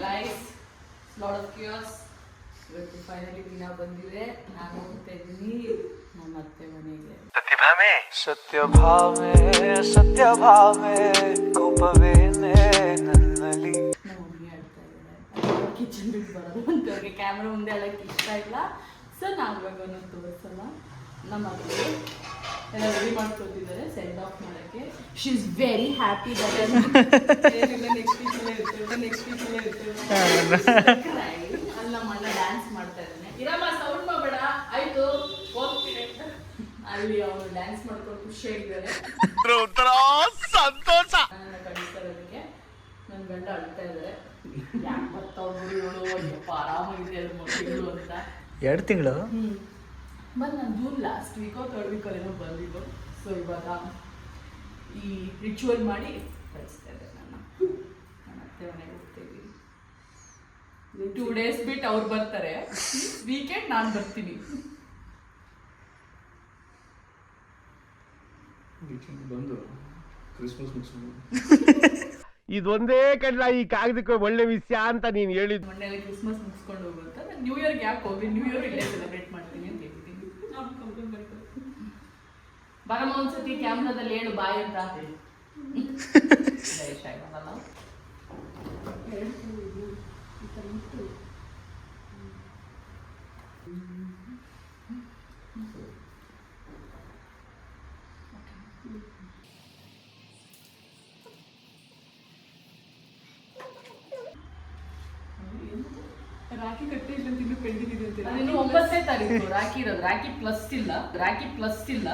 Guys, lot of queues. ಇವತ್ತು finally ದಿನ ಬಂದಿದೆ. ನಾನು ಹೋಗ್ತಾ ಇದ್ದೀನಿ ನಮ್ಮ ಅತ್ತೆ ಮನೆಗೆ. ಸತ್ಯಭಾಮೆ ಕೋಪವೇನೆ ನನ್ನಲ್ಲಿ. ನಮ್ಮ ಮಮ್ಮಿ ಹೇಳ್ತಾ ಇದ್ದಾರೆ ಕಿಚನ್ ಬಿಟ್ಟು ಬರೋದು ಅಂತ. ಅವ್ರಿಗೆ ಕ್ಯಾಮ್ರಾ ಮುಂದೆ ಹೇಳಕ್ಕೆ ಇಷ್ಟ ಇಲ್ಲ. ಸೊ ನಾವು ಇವಾಗ ಒಂದೊಂದು ತೋರಿಸಲ್ಲ. ನಮ್ಮ ಮಗಳಿಗೆ ಎಲ್ಲ ರೆಡಿ ಮಾಡ್ಕೊತಿದ್ದಾರೆ ಸೆಂಡ್ ಆಫ್ ಮಾಡೋಕ್ಕೆ. She is very happy that next ವೀಕಲ್ಲೇ ಇರ್ತೇವೆ. ಅಲ್ಲಿ ನಮ್ಮ ಅಣ್ಣ ಡ್ಯಾನ್ಸ್ ಮಾಡ್ತಾ ಇದ್ದಾನೆ. ಇರಮ್ಮ ಸೌಂಡ್ ಮಾಡಬೇಡ ಆಯ್ತು ಹೋಗ್ತೀನಿ ಅಂತ. ಅಲ್ಲಿ ಅವರು ಡ್ಯಾನ್ಸ್ ಮಾಡ್ಕೊಂಡು ಖುಷಿಯಾಗಿದ್ದಾರೆ. ಸಂತೋಷ. ನನ್ನ ಕಳಿಸ್ತಾರೆ ಅದಕ್ಕೆ. ನನ್ನ ಗಂಡ ಅಳ್ತಾ ಇದ್ದಾರೆ. ಯಾಕೆ ಬರ್ತಾವ್ರು ಆರಾಮಾಗಿದೆ ಅದು ಮಕ್ಕಳು ಅಂತ. 2 ತಿಂಗಳು ಬಂದು ನಾನು ಜೂನ್ ಲಾಸ್ಟ್ ವೀಕೋ 3rd ವೀಕಲ್ಲೇನೋ ಬಂದಿದ್ದು. ಸೊ ಇವಾಗ ಈ ರಿಚುವಲ್ ಮಾಡಿ ಕಳಿಸ್ತಾ ಇದ್ದಾರೆ. ನನ್ನ ಅತ್ತೆ ಮನೆಗೆ ಹೋಗ್ತಾ ಇದ್ದೀನಿ. 2 days ಬಿಟ್ಟು ಅವ್ರು ಬರ್ತಾರೆ. ವೀಕೆಂಡ್ ನಾನು ಬರ್ತೀನಿ. ಬಂದು ಕ್ರಿಸ್ಮಸ್ ಮುಗಿಸ್ಕೊಂಡು ಇದೊಂದೇ ಕಡ್ಲ ಈ ಕಾಗದಕ್ಕೆ ಒಳ್ಳೆ ವಿಷಯ ಅಂತ ನೀನು ಹೇಳಿದ್. ಮಂಡ್ಯಲ್ಲಿ ಕ್ರಿಸ್ಮಸ್ ಮುಗಿಸ್ಕೊಂಡು ಹೋಗುವಂತ. ನಾನು ನ್ಯೂ ಇಯರ್ಗೆ ಯಾಕೆ ಹೋಗ್ರಿ, ನ್ಯೂ ಇಯರ್ ಇಲ್ಲೇ ಸೆಲೆಬ್ರೇಟ್ ಮಾಡ್ತೀನಿ ಅಂತ ಹೇಳ್ತೀನಿ. ಬರಮ್ಮ ಒಂದ್ಸತಿ ಕ್ಯಾಮ್ರಾದಲ್ಲಿ ಹೇಳು ಬಾಯ್ ಅಂತ. ರಾಖಿ ಕಟ್ಟಿಲ್ಲ ಅಂತ ಇನ್ನೂ ಪೆಂಡಿಂಗ್ ಇದೆ ಅಂತ. ಇನ್ನು 9ನೇ ತಾರೀಕು ರಾಖಿ ಇರೋದು. ರಾಖಿ ಪ್ಲಸ್ ಇಲ್ಲ.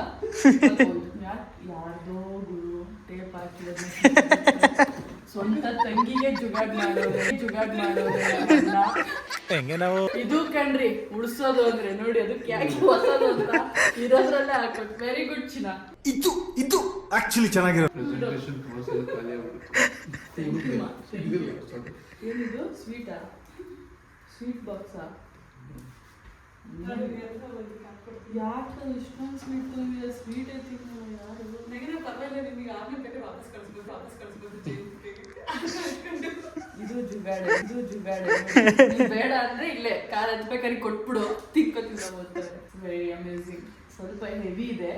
ಯಾರ್ದೋ ಗುರು ಟೇಪ್ ಹಾಕಿರೋದು. ಸ್ವಂತ ತಂಗಿಗೆ ಜುಗಾಡ್ ಮಾಡೋದು. ಹೆಂಗೆ ನಾವು ಇದು ಕಣ್ರಿ ಉಡ್ಸೋದು ಅಂದ್ರೆ ನೋಡಿ. ಅದಕ್ಕೆ ಯಾಕೆ ಹೊಸದು ಅಂತ ಇರೋದ್ರಲ್ಲೇ ಹಾಕೋದು. ವೆರಿ ಗುಡ್ ಚಿನ್ನ. ಇದು ಆಕ್ಚುಲಿ ಚೆನ್ನಾಗಿರೋದು. ಪ್ರೆಸೆಂಟೇಷನ್ ಪ್ರೋಸೆಸ್ ಖಾಲಿ ಆಗ್ಬಿಡುತ್ತೆ. ಏನಿದು ಸ್ವೀಟಾ? ಸ್ವೀಟ್ ಬಾಕ್ಸಾ? ಯಾಕೆ ಇಷ್ಟೊಂದು ಸ್ವೀಟ್ ತಂದಿದೆ? ಸ್ವೀಟ್ ಐತಿ ಯಾರು ನೆಗಡಿ ಪರವಾಗಿಲ್ಲ. ನಿಮಗೆ ಆಮೇಲೆ ಕಡೆ ವಾಪಸ್ ಕಳಿಸ್ಬೋದು. ಇದು ಜುಗಾಡೆ. ಬೇಡ ಅಂದ್ರೆ ಇಲ್ಲೇ ಕಾರ್ ಹತ್ಬೇಕಾದ್ರೆ ಕೊಟ್ಬಿಡು, ತಿಕ್ಕೋತಿದ್ದ ಹೋಗ್ತಾರೆ. Very amazing. ಸ್ವಲ್ಪ ಹೆವಿ ಇದೆ,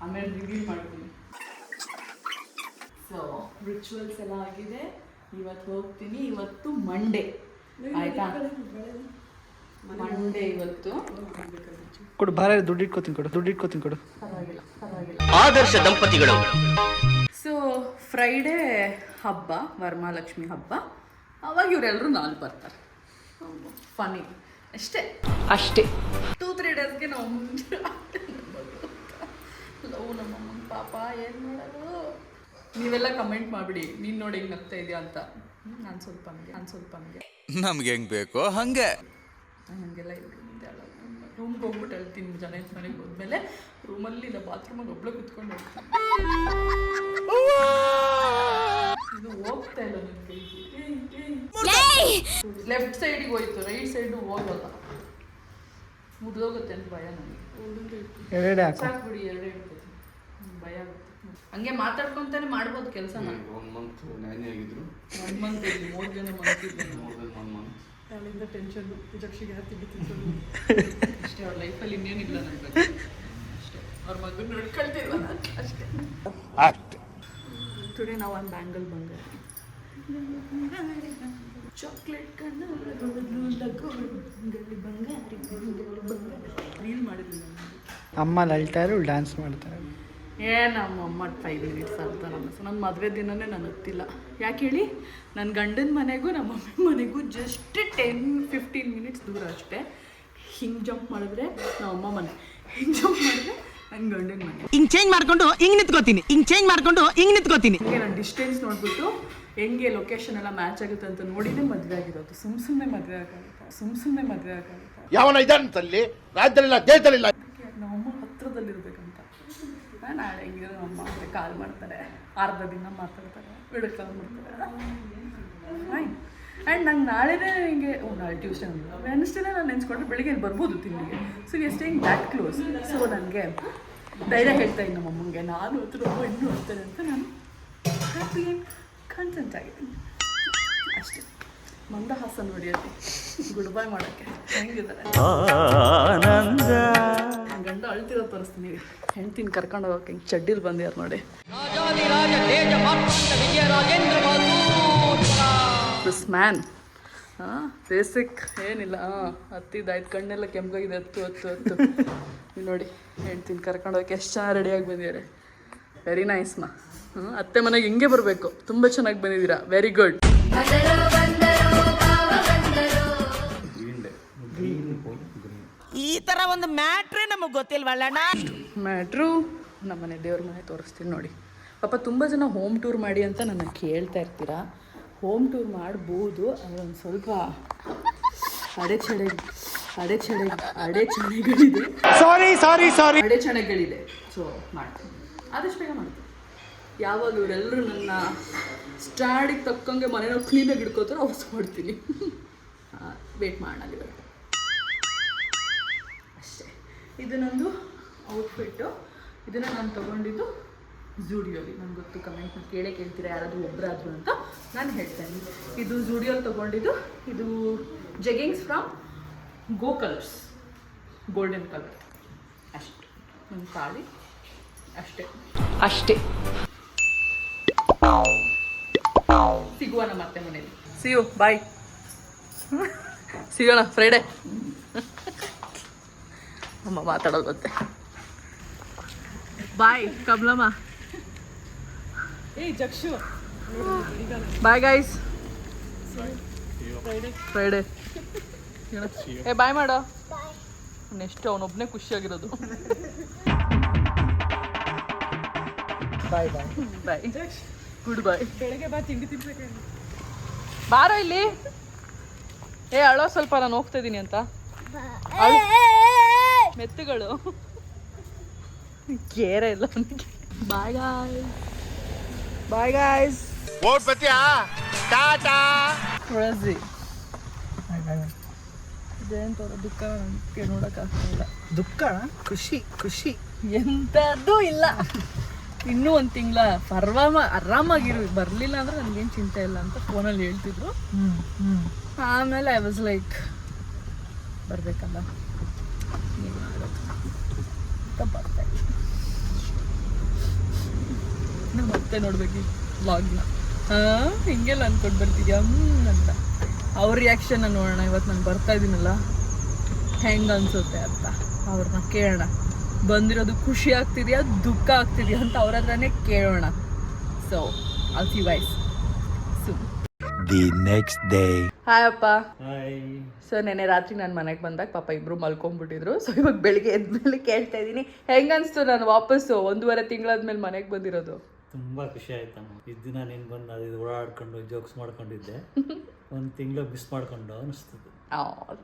ಆಮೇಲೆ ರಿವ್ಯೂ ಮಾಡ್ತೀನಿ. ಸೊ ರಿಚುವಲ್ಸ್ ಎಲ್ಲ ಆಗಿದೆ. ಇವತ್ತು ಹೋಗ್ತೀನಿ. ಇವತ್ತು ಮಂಡೇ ಆಯ್ತಾ? ಮಂಡೇ ಇವತ್ತು. ಕೊಡು ಬಾರ, ದುಡ್ಡು ಇಟ್ಕೋತೀನಿ ಕೊಡು. ಆದರ್ಶ ದಂಪತಿಗಳು. ಸೊ ಫ್ರೈಡೇ ಹಬ್ಬ, ವರಮಹಾಲಕ್ಷ್ಮಿ ಹಬ್ಬ. ಅವಾಗ ಇವರೆಲ್ಲರೂ 4 ಬರ್ತಾರೆ. ಫನಿ ಅಷ್ಟೇ 2-3 ಡೇಸ್ಗೆ ನಾವು ಲವ್ ನಮ್ಮಮ್ಮನ ಪಾಪ ಏನು ಮಾಡೋದು. ನೀವೆಲ್ಲ ಕಮೆಂಟ್ ಮಾಡಿಬಿಡಿ, ನೀನು ನೋಡಿ ಹಿಂಗೆ ನಗ್ತಾ ಇದೆಯಾ ಅಂತ. ನಾನು ಸ್ವಲ್ಪ ಹಂಗೆ ನಮ್ಗೆ ಹೆಂಗ್ ಬೇಕೋ ಹಂಗೆ. ಹಂಗೆಲ್ಲ ರೂಮ್ಗೆ ಹೋಗ್ಬಿಟ್ಟು ಹೇಳ್ತೀನಿ. ಜನ ಮನೆಗೆ ಹೋದ್ಮೇಲೆ ರೂಮಲ್ಲಿ ಇಲ್ಲ ಬಾತ್ರೂಮಲ್ಲಿ ಒಬ್ಳೆ ಕುತ್ಕೊಂಡು ಹೋಗ್ತೀನಿ. ಇದು ಹೋಗ್ತಾ ಇಲ್ಲ ನನ್ನ ಕೈಗೆ. ಲೆಫ್ಟ್ ಸೈಡಿಗೆ ಹೋಯ್ತು, ರೈಟ್ ಸೈಡು ಹೋಗಲ್ಲ. ಮುರಿದೋಗುತ್ತೆ ಅಂತ ಭಯ ನನಗೆ. ಸಾಕ್ಬಿಡಿ, 2 ಇಡ್ತೀನಿ. ಭಯ ಆಗುತ್ತೆ. ಹಂಗೆ ಮಾತಾಡ್ಕೊಂತಾನೆ ಮಾಡ್ಬೋದು ಕೆಲಸನ. 1 ಮಂತ್ ನ್ಯಾನಿ ಆಗಿದ್ರು. 1 ಮಂತ್ 3 ಜನ ಮಾಡ್ತಿದ್ದೆ. More than 1 month. ಅಲ್ಲಿಂದ ಟೆನ್ಷನ್ ವಿಜಕ್ಷಿಗೆ ತಿನ್ಸೋದು ಅಷ್ಟೇ. ಅವ್ರ ಲೈಫಲ್ಲಿ ಇನ್ನೇನಿಲ್ಲ ನನ್ನ ಬಗ್ಗೆ. ಅಷ್ಟೇ, ಅವ್ರ ಮಗನ ನೋಡ್ಕೊಳ್ತಿಲ್ವ ಅಷ್ಟೇ. ಟುಡೇ ನಾವು ಒಂದು ಬ್ಯಾಂಗಲ್ ಬಂಗಾರ ಚಾಕ್ಲೇಟ್ ಕಣ್ಣ ರೀಲ್ ಮಾಡಿದ್ವಿ. ಅಮ್ಮ ಅಳ್ತಾರೆ, ಡ್ಯಾನ್ಸ್ ಮಾಡ್ತಾರೆ. ನಮ್ಮಮ್ಮ 5 ಮಿನಿಟ್ಸ್ ಅಳ್ತಾರಮ್ಮ. ಸೊ ನನ್ನ ಮದುವೆ ದಿನವೇ ನಾನು ಗೊತ್ತಿಲ್ಲ. ಯಾಕೆ ಹೇಳಿ, ನನ್ನ ಗಂಡನ ಮನೆಗೂ ನಮ್ಮ ಮಮ್ಮಿ ಮನೆಗೂ ಜಸ್ಟ್ 10-15 ಮಿನಿಟ್ಸ್ ದೂರ ಅಷ್ಟೇ. ಹಿಂಗೆ ಜಂಪ್ ಮಾಡಿದ್ರೆ ನಮ್ಮಮ್ಮ ಮನೆ, ಹಿಂಗೆ ಜಂಪ್ ಮಾಡಿದ್ರೆ ನನ್ನ ಗಂಡನ ಮನೆ. ಹಿಂಗೆ ಚೇಂಜ್ ಮಾಡ್ಕೊಂಡು ಹಿಂಗೆ ನಿಂತ್ಕೋತೀನಿ. ಹಿಂಗೆ ನಾನು ಡಿಸ್ಟೆನ್ಸ್ ನೋಡ್ಬಿಟ್ಟು ಹೆಂಗೆ ಲೊಕೇಶನ್ ಎಲ್ಲ ಮ್ಯಾಚ್ ಆಗುತ್ತೆ ಅಂತ ನೋಡಿದ್ರೆ ಮದುವೆ ಆಗಿರೋದು. ಸುಮ್ಮನೆ ಮದುವೆ ಆಗುತ್ತೆ. ಯಾವನ ಇದಂತಲ್ಲಿ ರಾಜ್ಯದಲ್ಲಿಲ್ಲ, ದೇಶದಲ್ಲಿಲ್ಲ. ನಮ್ಮಮ್ಮ ಹತ್ರದಲ್ಲಿರ್ಬೇಕಂತ. ನಾಳೆ ಹೆಂಗಿರೋ ನಮ್ಮ ಅಂದರೆ ಕಾಲ್ ಮಾಡ್ತಾರೆ, ಅರ್ಧ ದಿನ ಮಾತಾಡ್ತಾರೆ, ವಿಡಿಯೋ ಕಾಲ್ ಮಾಡ್ತಾರೆ. ಆ್ಯಂಡ್ ನಂಗೆ ನಾಳೆನೇ ಹಿಂಗೆ ನಾಳೆ ಟ್ಯೂಸ್ಡೇ ವೆನ್ಸ್ಡೇನೇ ನಾನು ನೆನ್ಸ್ಕೊಂಡ್ರೆ ಬೆಳಿಗ್ಗೆ ಇಲ್ಲಿ ಬರ್ಬೋದು ತಿಂಡಿಗೆ. So we are staying that close. So ನನಗೆ ಧೈರ್ಯ ಹೇಳ್ತಾ ಇದ್ದೀನಿ ನಮ್ಮಮ್ಮಂಗೆ, ನಾನು ಹತ್ರ ಇನ್ನೂ ಹೋಗ್ತೇನೆ ಅಂತ. ನಾನು ಹ್ಯಾಪಿ ಆ್ಯಂಡ್ ಕನ್ಸೆಂಟ್ ಆಗಿದ್ದೀನಿ. ಮಂದಹಾಸ ನೋಡಿ ಅಲ್ಲಿ ಗುಡ್ ಬೈ ಮಾಡೋಕ್ಕೆ ಹೆಂಗಿದ್ದಾರೆ ಗಂಡ ಅಳ್ತಿರೋ ತೋರಿಸ್ತೀನಿ ಹೆಂಡ್ತಿನ ಕರ್ಕೊಂಡು ಹೋಗೋಕೆ ಹಿಂಗೆ ಚಡ್ಡಿಲ್ ಬಂದ್ಯಾರ ನೋಡಿ ದಿಸ್ ಮ್ಯಾನ್ ಬೇಸಿಕ್ ಏನಿಲ್ಲ ಹತ್ತಿದ್ದಾಯ್ತು ಕಣ್ಣೆಲ್ಲ ಕೆಂಪಾಗಿದೆ ಹತ್ತು ನೀವು ನೋಡಿ ಹೆಂಡ್ತಿನ ಕರ್ಕೊಂಡು ಹೋಗಕ್ಕೆ ಎಷ್ಟು ಚೆನ್ನಾಗಿ ರೆಡಿಯಾಗಿ ಬಂದಿದ್ದಾರೆ ವೆರಿ ನೈಸ್ ಮಾ ಅತ್ತೆ ಮನೆಗೆ ಹಿಂಗೆ ಬರಬೇಕು ತುಂಬ ಚೆನ್ನಾಗಿ ಬಂದಿದ್ದೀರಾ ವೆರಿ ಗುಡ್ ಈ ತರ ಒಂದು ಮ್ಯಾಟ್ರೇ ನಮಗ್ ಗೊತ್ತಿಲ್ವಲ್ಲಣ್ಣ. ಮ್ಯಾಟ್ರು ನಮ್ಮನೆ ದೇವ್ರ ಮನೆ ತೋರಿಸ್ತೀನಿ ನೋಡಿ. ಪಾಪ ತುಂಬ ಜನ ಹೋಮ್ ಟೂರ್ ಮಾಡಿ ಅಂತ ನನ್ನ ಕೇಳ್ತಾ ಇರ್ತೀರಾ. ಹೋಮ್ ಟೂರ್ ಮಾಡ್ಬೋದು, ಆದರೆ ಒಂದು ಸ್ವಲ್ಪ ಅಡೆಚಣೆಗಳಿದೆ. ಅಡೆಚಣೆಗಳಿದೆ. ಸೊ ಮಾಡ್ತೀನಿ, ಆದಷ್ಟು ಬೇಗ ಮಾಡ್ತೀನಿ. ಯಾವಾಗ ಇವರೆಲ್ಲರೂ ನನ್ನ ಸ್ಟ್ಯಾಂಡಿಗೆ ತಕ್ಕಂಗೆ ಮನೇನ ಕ್ಲೀನಾಗಿ ಇಟ್ಕೋತಾರೋ ಅವತ್ತು ಮಾಡ್ತೀನಿ. ವೇಟ್ ಮಾಡೋಣ ಇವತ್ತು ಅಷ್ಟೇ. ಇದು ನಂದು ಔಟ್ಫಿಟ್ಟು. ಇದನ್ನು ನಾನು ತೊಗೊಂಡಿದ್ದು ಝೂಡಿಯೋಲಿ. ನನಗೆ ಗೊತ್ತು, ಕಮೆಂಟ್ ಮಾಡಿ ಕೇಳ್ತೀರಾ ಯಾರಾದರೂ ಒಬ್ಬರಾದ್ರು ಅಂತ ನಾನು ಹೇಳ್ತೇನೆ. ಇದು ಝೂಡಿಯೋಲಿ ತೊಗೊಂಡಿದ್ದು. ಇದು jeggings from Go Colors, golden colour. ಅಷ್ಟು ನನ್ನ ತಾಳಿ ಅಷ್ಟೇ. ಸಿಗುವ ಮತ್ತೆ ಮನೇಲಿ. ಸಿಯು, ಬಾಯ್. ಸಿಗೋಣ ಫ್ರೈಡೇ. ಅಮ್ಮ ಮಾತಾಡೋದು ಗೊತ್ತೆ. ಬಾಯ್ ಕಬ್ಲಮ್ಮ. Bye guys. ಫ್ರೈಡೇ. ಏ ಬಾಯ್ ಮಾಡೋ. ನೆಕ್ಸ್ಟ್ ಅವನೊಬ್ಬನೇ ಖುಷಿಯಾಗಿರೋದು. Bye bye bye. Good boy. ಬೆಳಗ್ಗೆ ಬಾ, ತಿಂಡಿ ತಿನ್ಬೇಕು. ಬಾರೋ ಇಲ್ಲಿ. ಏ ಅಳೋ ಸ್ವಲ್ಪ, ನಾನು ಹೋಗ್ತಾ ಇದ್ದೀನಿ ಅಂತ. ಮೆತ್ತುಗಳು ಕೇರ ಇಲ್ಲ ಅವನಿಗೆ. Bye guys. Bye guys. ತುಳಸಿ ಇದೇಂತ ದುಃಖ ನನಗೆ ನೋಡೋಕ್ಕಾಗ್ತಿಲ್ಲ. ದುಃಖ, ಖುಷಿ ಎಂಥದ್ದು ಇಲ್ಲ. ಇನ್ನೂ ಒಂದು ತಿಂಗಳ ಆರಾಮಾಗಿರು. ಬರಲಿಲ್ಲ ಅಂದ್ರೆ ನನಗೇನು ಚಿಂತೆ ಇಲ್ಲ ಅಂತ ಫೋನಲ್ಲಿ ಹೇಳ್ತಿದ್ರು. ಆಮೇಲೆ ಐ ವಾಸ್ ಲೈಕ್, ಬರಬೇಕಲ್ಲ ಬರ್ತಾ ಇದ್ದೀನಿ. ನಾವು ಮತ್ತೆ ನೋಡ್ಬೇಕು ವ್ಲಾಗ್ನ. ಹಿಂಗೆಲ್ಲ ಅಂದ್ಕೊಂಡು ಬರ್ತಿದ್ಯಾ ಅಂತ. ಅವ್ರ ರಿಯಾಕ್ಷನ್ ನೋಡೋಣ. ಇವತ್ತು ನಾನು ಬರ್ತಾ ಇದ್ದೀನಲ್ಲ, ಹೆಂಗೆ ಅನ್ಸುತ್ತೆ ಅಂತ ಅವ್ರನ್ನ ಕೇಳೋಣ. ಬಂದಿರೋದು ಖುಷಿ ಆಗ್ತಿದೆಯಾ, ದುಃಖ ಆಗ್ತಿದೆಯಾ ಅಂತ ಅವ್ರ ಹತ್ರನೇ ಕೇಳೋಣ. So all see wise soon. The next day. Hi ಅಪ್ಪ. ಸೊ ನೆನ್ನೆ ರಾತ್ರಿ ನಾನು ಮನೆಗೆ ಬಂದಾಗ ಪಾಪ ಇಬ್ಬರು ಮಲ್ಕೊಂಡ್ಬಿಟ್ಟಿದ್ರು. ಸೊ ಇವಾಗ ಬೆಳಿಗ್ಗೆ ಎದ್ಮೇಲೆ ಕೇಳ್ತಾ ಇದ್ದೀನಿ, ಹೆಂಗೆ ಅನಿಸ್ತು ನಾನು ವಾಪಸ್ಸು 1.5 ತಿಂಗಳಾದ್ಮೇಲೆ ಮನೆಗೆ ಬಂದಿರೋದು? ತುಂಬ ಖುಷಿ ಆಯ್ತಮ್ಮ. ಇಷ್ಟು ದಿನ ನೀನು ಬಂದು ಅದು ಓಡಾಡ್ಕೊಂಡು ಜೋಕ್ಸ್ ಮಾಡ್ಕೊಂಡಿದ್ದೆ. ಒಂದು ತಿಂಗಳು ಮಿಸ್ ಮಾಡ್ಕೊಂಡು ಅನಿಸ್ತದೆ.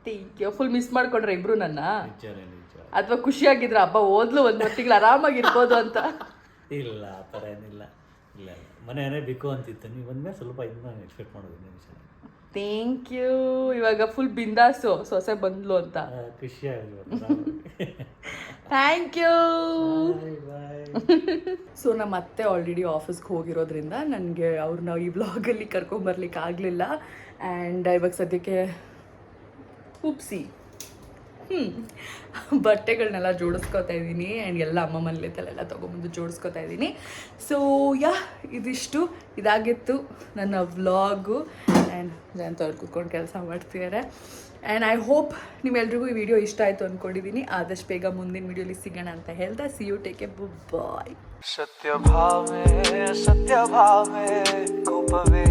Thank you. ಫುಲ್ ಮಿಸ್ ಮಾಡ್ಕೊಂಡ್ರೆ ಇಬ್ರು ನನ್ನ? ನಿಜ. ಅಥವಾ ಖುಷಿಯಾಗಿದ್ರ ಹಬ್ಬ ಓದ್ಲು 1 ತಿಂಗಳು ಆರಾಮಾಗಿರ್ಬೋದು ಅಂತ? ಇಲ್ಲ, ಆ ಥರ ಏನಿಲ್ಲ. ಇಲ್ಲ, ಮನೆಯೇ ಬೇಕು ಅಂತಿತ್ತು. ನೀವು ಬಂದ್ಮೇಲೆ ಸ್ವಲ್ಪ ಇನ್ನೂ ಎಕ್ಸ್ಪೆಕ್ಟ್ ಮಾಡೋದು ನಿಮಿಷ. Thank you. ಇವಾಗ ಫುಲ್ ಬಿಂದಾಸು ಸೊಸೆ ಬಂದ್ಲು ಅಂತ ಖುಷಿ ಆಗಲಿ. Thank you. ಸೊ ನಮ್ಮ ಅತ್ತೆ ಆಲ್ರೆಡಿ ಆಫೀಸ್ಗೆ ಹೋಗಿರೋದ್ರಿಂದ ನನಗೆ ಅವ್ರನ್ನ ಈ ವ್ಲಾಗಲ್ಲಿ ಕರ್ಕೊಂಬರ್ಲಿಕ್ಕೆ ಆಗಲಿಲ್ಲ. ಆ್ಯಂಡ್ ಇವಾಗ ಸದ್ಯಕ್ಕೆ ಉಪ್ಸಿ ಬಟ್ಟೆಗಳನ್ನೆಲ್ಲ ಜೋಡಿಸ್ಕೊತಾ ಇದ್ದೀನಿ. ಆ್ಯಂಡ್ ಎಲ್ಲ ಅಮ್ಮ ಮನೇಲೆಲ್ಲ ತೊಗೊಂಬಂದು ಜೋಡಿಸ್ಕೊತಾ ಇದ್ದೀನಿ. ಸೊ ಇದಿಷ್ಟು ಇದಾಗಿತ್ತು ನನ್ನ ವ್ಲಾಗು. ಆ್ಯಂಡ್ ಜಯಂತ ಅವ್ರು ಕೂತ್ಕೊಂಡು ಕೆಲಸ ಮಾಡ್ತಿದ್ದಾರೆ. ಆ್ಯಂಡ್ ಐ ಹೋಪ್ ನಿಮ್ಮೆಲ್ರಿಗೂ ಈ ವಿಡಿಯೋ ಇಷ್ಟ ಆಯಿತು ಅಂದ್ಕೊಂಡಿದ್ದೀನಿ. ಆದಷ್ಟು ಬೇಗ ಮುಂದಿನ ವಿಡಿಯೋಲಿ ಸಿಗೋಣ ಅಂತ ಹೇಳ್ತಾ ಸಿ ಯು, ಟೇಕ್ ಕೇರ್, ಬಾಯ್. ಸತ್ಯ ಭಾವೆ ಕೋಪವೇ